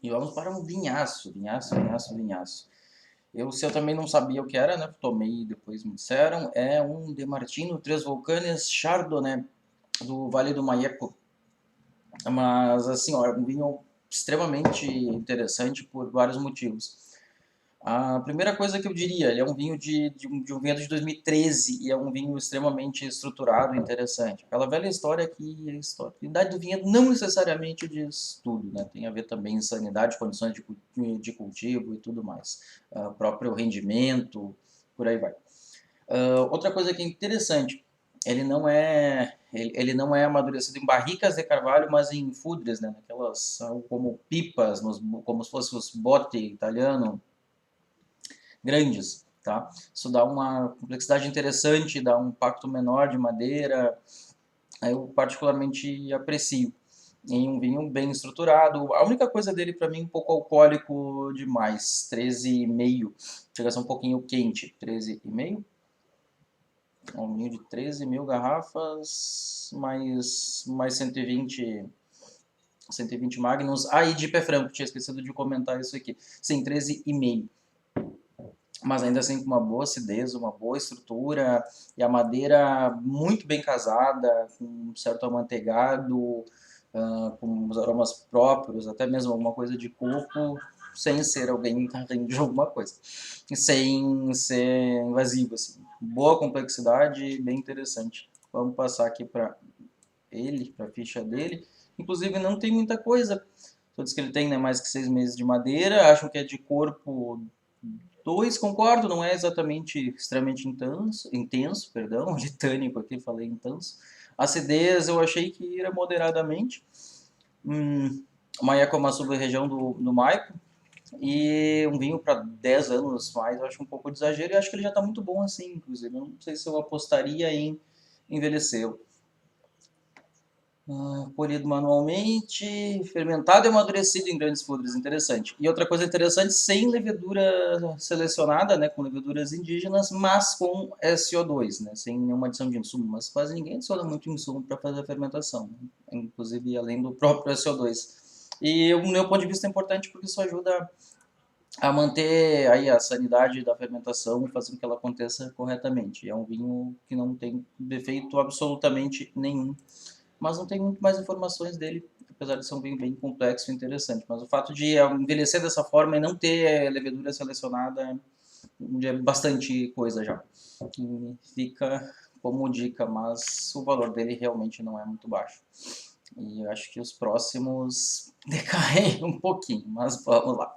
E vamos para um vinhaço, vinhaço, vinhaço, vinhaço. Se eu também não sabia o que era, né? Tomei e depois me disseram. É um De Martino Três Volcanes Chardonnay, do Vale do Maieco. Mas, assim, ó, é um vinho extremamente interessante por vários motivos. A primeira coisa que eu diria, ele é um vinho de um vinho de 2013 e é um vinho extremamente estruturado e interessante. Aquela velha história que a idade do vinho não necessariamente diz tudo, né? Tem a ver também com sanidade, condições de cultivo e tudo mais. Próprio rendimento, por aí vai. Outra coisa que é interessante, ele não é amadurecido em barricas de carvalho, mas em fudres, né? Aquelas são como pipas, como se fosse os bote italiano, grandes, tá? Isso dá uma complexidade interessante, dá um impacto menor de madeira, aí eu particularmente aprecio. Em um vinho bem estruturado. A única coisa dele para mim um pouco alcoólico demais, 13,5. Chega a ser um pouquinho quente, 13,5. Um vinho de 13 mil garrafas, mais 120 Magnums. Ah, e de pé franco, tinha esquecido de comentar isso aqui. Sim, 13,5. Mas ainda assim com uma boa acidez, uma boa estrutura, e a madeira muito bem casada, com um certo amanteigado, com os aromas próprios, até mesmo alguma coisa de coco, sem ser alguém carregando de alguma coisa, sem ser invasivo, assim. Boa complexidade, bem interessante. Vamos passar aqui para ele, para a ficha dele. Inclusive não tem muita coisa. Só diz que ele tem, né, mais que 6 meses de madeira, acham que é de corpo 2, concordo, não é exatamente extremamente intenso, perdão, de tânico aqui, falei intenso. Acidez eu achei que era moderadamente. Maia é uma sub-região do Maipo. E um vinho para 10 anos mais, eu acho um pouco de exagero. E acho que ele já está muito bom assim, inclusive. Eu não sei se eu apostaria em envelhecê-lo. Colhido manualmente, fermentado e amadurecido em grandes fudres, interessante. E outra coisa interessante, sem levedura selecionada, né, com leveduras indígenas, mas com SO2, né, sem nenhuma adição de insumo, mas quase ninguém adiciona muito insumo para fazer a fermentação, né, inclusive além do próprio SO2. E o meu ponto de vista é importante porque isso ajuda a manter aí a sanidade da fermentação e fazer com que ela aconteça corretamente. É um vinho que não tem defeito absolutamente nenhum, mas não tem muito mais informações dele, apesar de ser um vinho bem complexo e interessante. Mas o fato de envelhecer dessa forma e não ter levedura selecionada é bastante coisa já. E fica como dica, mas o valor dele realmente não é muito baixo. E eu acho que os próximos decaem um pouquinho, mas vamos lá.